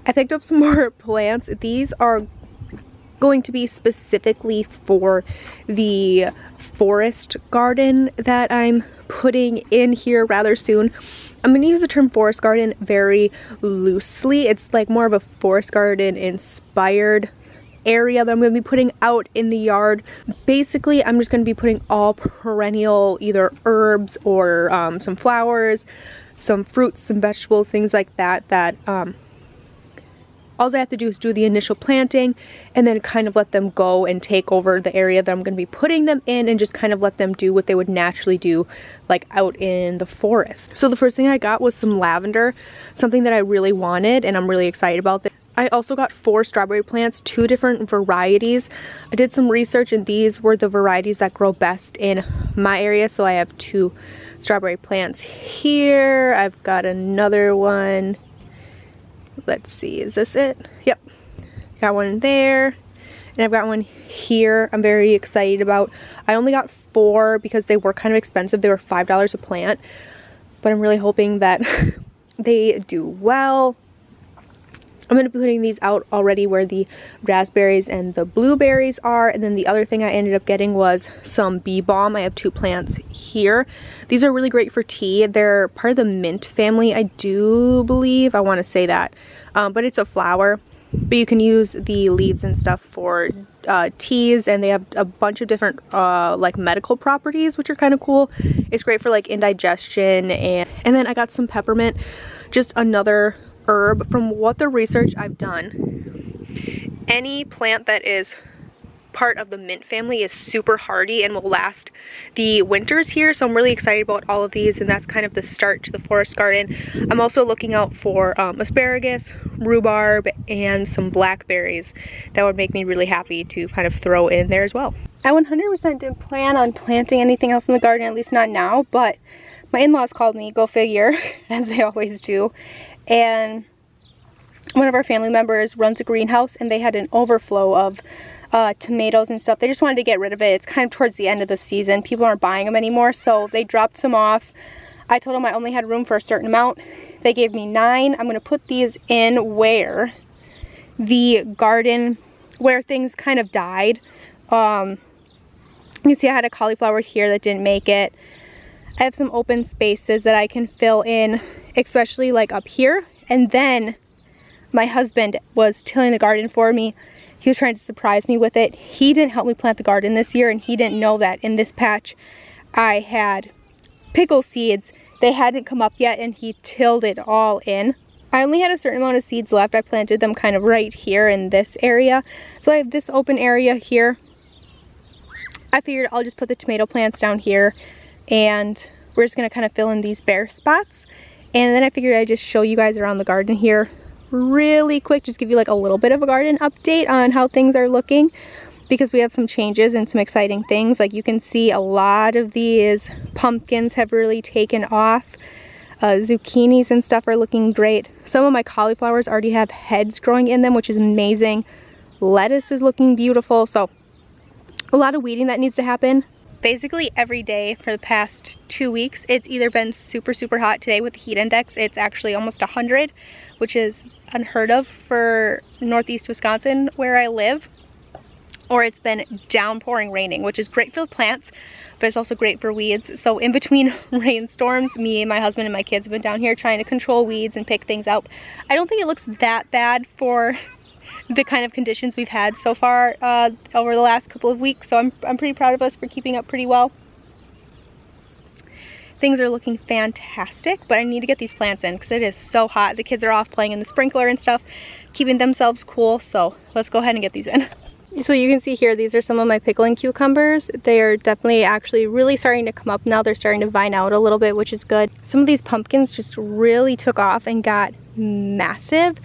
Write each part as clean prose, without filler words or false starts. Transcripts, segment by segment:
I picked up some more plants. These are going to be specifically for the forest garden that I'm putting in here rather soon. I'm going to use the term forest garden very loosely. It's like more of a forest garden inspired area that I'm going to be putting out in the yard. Basically, I'm just going to be putting all perennial either herbs or some flowers, some fruits, some vegetables, things like that, all I have to do is do the initial planting and then kind of let them go and take over the area that I'm going to be putting them in, and just kind of let them do what they would naturally do like out in the forest. So the first thing I got was some lavender, something that I really wanted and I'm really excited about. I also got 4 strawberry plants, 2 different varieties. I did some research and these were the varieties that grow best in my area. So I have 2 strawberry plants here. I've got another one. Let's see, is this it? Yep. Got one there. And I've got one here I'm very excited about. I only got 4 because they were kind of expensive. They were $5 a plant. But I'm really hoping that they do well. I'm going to be putting these out already where the raspberries and the blueberries are. And then the other thing I ended up getting was some bee balm. I have 2 plants here. These are really great for tea. They're part of the mint family, I do believe. I want to say that. But it's a flower. But you can use the leaves and stuff for teas, and they have a bunch of different like medical properties, which are kind of cool. It's great for like indigestion. And then I got some peppermint, just another herb. From what the research I've done, any plant that is part of the mint family is super hardy and will last the winters here. So I'm really excited about all of these, and that's kind of the start to the forest garden. I'm also looking out for asparagus, rhubarb, and some blackberries that would make me really happy to kind of throw in there as well. I 100% didn't plan on planting anything else in the garden, at least not now, but my in-laws called me, go figure, as they always do. And one of our family members runs a greenhouse, and they had an overflow of tomatoes and stuff. They just wanted to get rid of it. It's kind of towards the end of the season. People aren't buying them anymore, so they dropped some off. I told them I only had room for a certain amount. They gave me 9. I'm going to put these in where the garden, where things kind of died. You can see I had a cauliflower here that didn't make it. I have some open spaces that I can fill in, especially like up here. And then my husband was tilling the garden for me. He was trying to surprise me with it. He didn't help me plant the garden this year, and he didn't know that in this patch I had pickle seeds. They hadn't come up yet, and he tilled it all in. I only had a certain amount of seeds left. I planted them kind of right here in this area. So I have this open area here. I figured I'll just put the tomato plants down here, and we're just going to kind of fill in these bare spots. And then I figured I'd just show you guys around the garden here really quick, just give you like a little bit of a garden update on how things are looking, because we have some changes and some exciting things. Like you can see, a lot of these pumpkins have really taken off. Zucchinis and stuff are looking great. Some of my cauliflowers already have heads growing in them, which is amazing. Lettuce is looking beautiful. So a lot of weeding that needs to happen. Basically every day for the past 2 weeks, it's either been super hot. Today with the heat index, it's actually almost 100, which is unheard of for northeast Wisconsin where I live. Or it's been downpouring raining, which is great for the plants, but it's also great for weeds. So in between rainstorms, me, my husband, and my kids have been down here trying to control weeds and pick things out. I don't think it looks that bad for the kind of conditions we've had so far over the last couple of weeks. So I'm pretty proud of us for keeping up pretty well. Things are looking fantastic, but I need to get these plants in because it is so hot. The kids are off playing in the sprinkler and stuff, keeping themselves cool. So let's go ahead and get these in. So you can see here, these are some of my pickling cucumbers. They are definitely actually really starting to come up now. They're starting to vine out a little bit, which is good. Some of these pumpkins just really took off and got massive.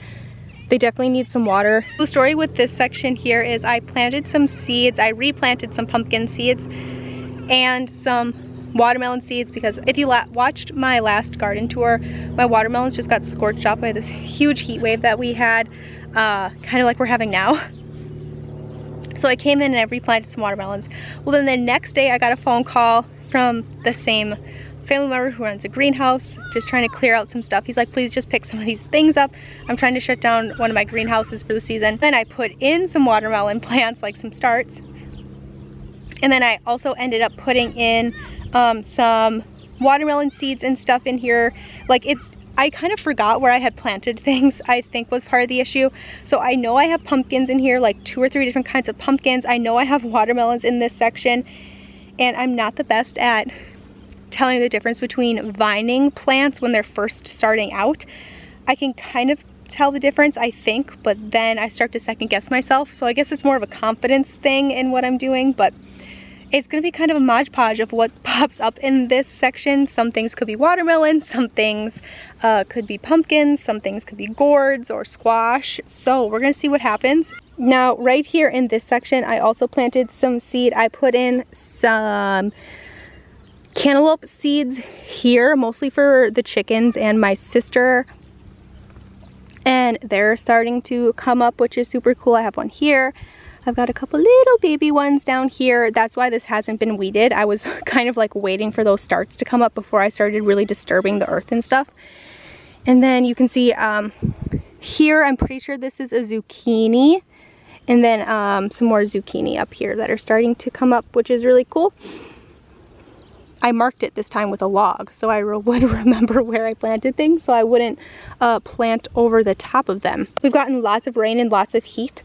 They definitely need some water. The story with this section here is I planted some seeds. I replanted some pumpkin seeds and some watermelon seeds, because if you watched my last garden tour, my watermelons just got scorched off by this huge heat wave that we had, kind of like we're having now. So I came in and I replanted some watermelons. Well, then the next day I got a phone call from the same family member who runs a greenhouse, just trying to clear out some stuff. He's like, please just pick some of these things up. I'm trying to shut down one of my greenhouses for the season. Then I put in some watermelon plants, like some starts. And then I also ended up putting in some watermelon seeds and stuff in here. I kind of forgot where I had planted things, I think was part of the issue. So I know I have pumpkins in here, like 2 or 3 different kinds of pumpkins. I know I have watermelons in this section, and I'm not the best at telling the difference between vining plants when they're first starting out. I can kind of tell the difference, I think, but then I start to second guess myself. So I guess it's more of a confidence thing in what I'm doing, but it's going to be kind of a modge podge of what pops up in this section. Some things could be watermelon, some things could be pumpkins, some things could be gourds or squash. So we're going to see what happens. Now right here in this section, I also planted some seed. I put in some cantaloupe seeds here, mostly for the chickens and my sister. And they're starting to come up, which is super cool. I have one here. I've got a couple little baby ones down here. That's why this hasn't been weeded. I was kind of like waiting for those starts to come up before I started really disturbing the earth and stuff. And then you can see here, I'm pretty sure this is a zucchini. And then some more zucchini up here that are starting to come up, which is really cool. I marked it this time with a log, so I would remember where I planted things, so I wouldn't plant over the top of them. We've gotten lots of rain and lots of heat,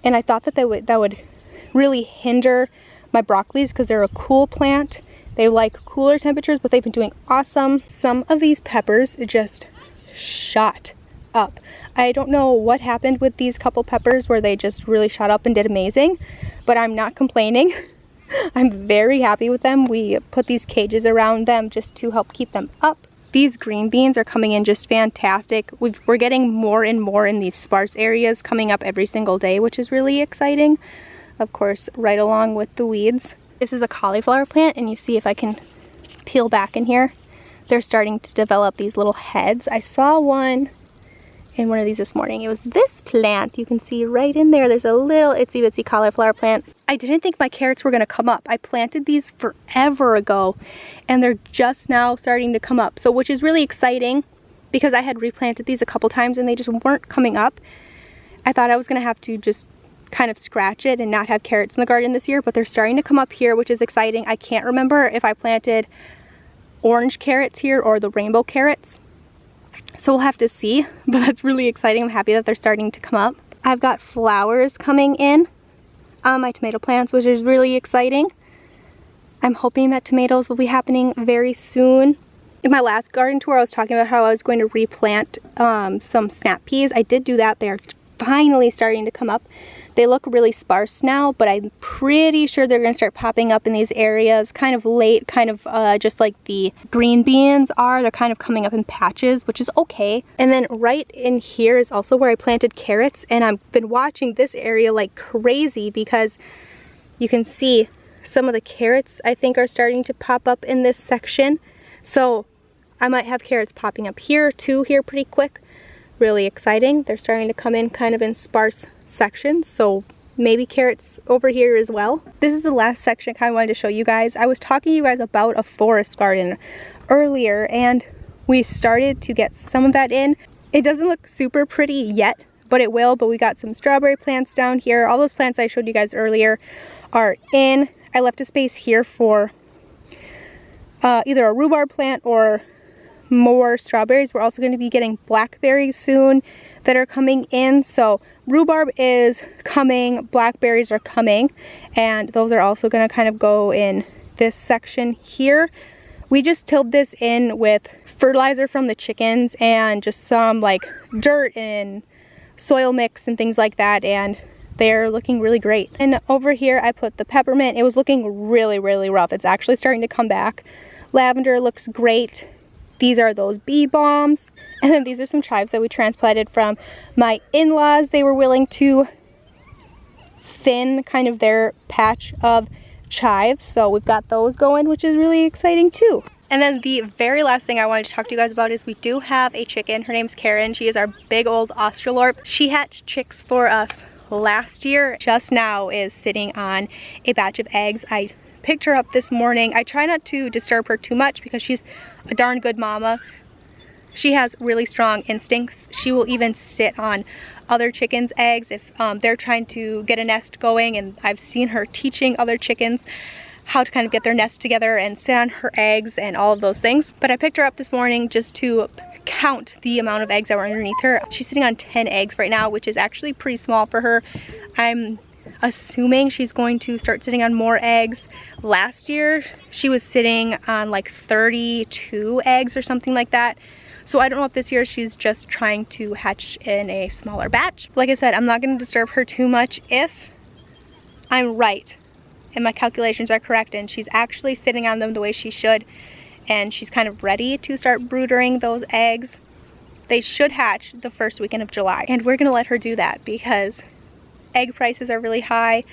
and I thought that that would really hinder my broccolis because they're a cool plant. They like cooler temperatures, but they've been doing awesome. Some of these peppers just shot up. I don't know what happened with these couple peppers where they just really shot up and did amazing, but I'm not complaining. I'm very happy with them. We put these cages around them just to help keep them up. These green beans are coming in just fantastic. We're getting more and more in these sparse areas coming up every single day, which is really exciting. Of course, right along with the weeds. This is a cauliflower plant, and you see if I can peel back in here, they're starting to develop these little heads. I saw one in one of these this morning. It was this plant. You can see right in there, there's a little itsy bitsy cauliflower plant. I didn't think my carrots were going to come up. I planted these forever ago and they're just now starting to come up. So which is really exciting because I had replanted these a couple times and they just weren't coming up. I thought I was going to have to just kind of scratch it and not have carrots in the garden this year, but they're starting to come up here, which is exciting. I can't remember if I planted orange carrots here or the rainbow carrots. So we'll have to see, but that's really exciting. I'm happy that they're starting to come up. I've got flowers coming in on my tomato plants, which is really exciting. I'm hoping that tomatoes will be happening very soon. In my last garden tour, I was talking about how I was going to replant some snap peas. I did do that. They are finally starting to come up. They look really sparse now, but I'm pretty sure they're going to start popping up in these areas kind of late, kind of just like the green beans are. They're kind of coming up in patches, which is okay. And then right in here is also where I planted carrots, and I've been watching this area like crazy because you can see some of the carrots I think are starting to pop up in this section. So I might have carrots popping up here too here pretty quick. Really exciting. They're starting to come in kind of in sparse sections, so maybe carrots over here as well. This is the last section I kind of wanted to show you guys. I was talking to you guys about a forest garden earlier, and we started to get some of that in. It doesn't look super pretty yet, but it will. But we got some strawberry plants down here. All those plants I showed you guys earlier are in. I left a space here for either a rhubarb plant or more strawberries. We're also going to be getting blackberries soon that are coming in. So rhubarb is coming, blackberries are coming, and those are also going to kind of go in this section here. We just tilled this in with fertilizer from the chickens and just some like dirt and soil mix and things like that, and they're looking really great. And over here I put the peppermint. It was looking really rough. It's actually starting to come back. Lavender looks great. These are those bee balms. And then these are some chives that we transplanted from my in-laws. They were willing to thin kind of their patch of chives. So we've got those going, which is really exciting too. And then the very last thing I wanted to talk to you guys about is we do have a chicken. Her name's Karen. She is our big old Australorp. She hatched chicks for us last year. Just now is sitting on a batch of eggs. I picked her up this morning. I try not to disturb her too much because she's a darn good mama. She has really strong instincts. She will even sit on other chickens' eggs if they're trying to get a nest going, and I've seen her teaching other chickens how to kind of get their nest together and sit on her eggs and all of those things. But I picked her up this morning just to count the amount of eggs that were underneath her. She's sitting on 10 eggs right now, which is actually pretty small for her. I'm assuming she's going to start sitting on more eggs. Last year, she was sitting on like 32 eggs or something like that. So I don't know if this year she's just trying to hatch in a smaller batch. Like I said, I'm not going to disturb her too much. If I'm right and my calculations are correct and she's actually sitting on them the way she should, and she's kind of ready to start brooding those eggs, they should hatch the first weekend of July. And we're gonna let her do that because egg prices are really high.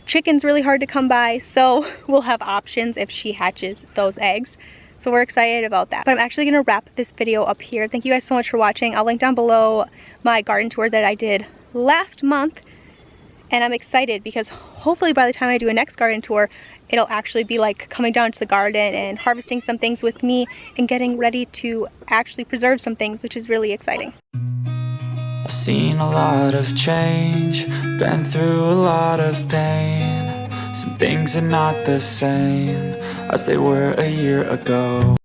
Chicken's really hard to come by, so we'll have options if she hatches those eggs. So we're excited about that. But I'm actually gonna wrap this video up here. Thank you guys so much for watching. I'll link down below my garden tour that I did last month. And I'm excited because hopefully by the time I do a next garden tour, it'll actually be like coming down to the garden and harvesting some things with me and getting ready to actually preserve some things, which is really exciting. I've seen a lot of change, been through a lot of pain. Some things are not the same as they were a year ago.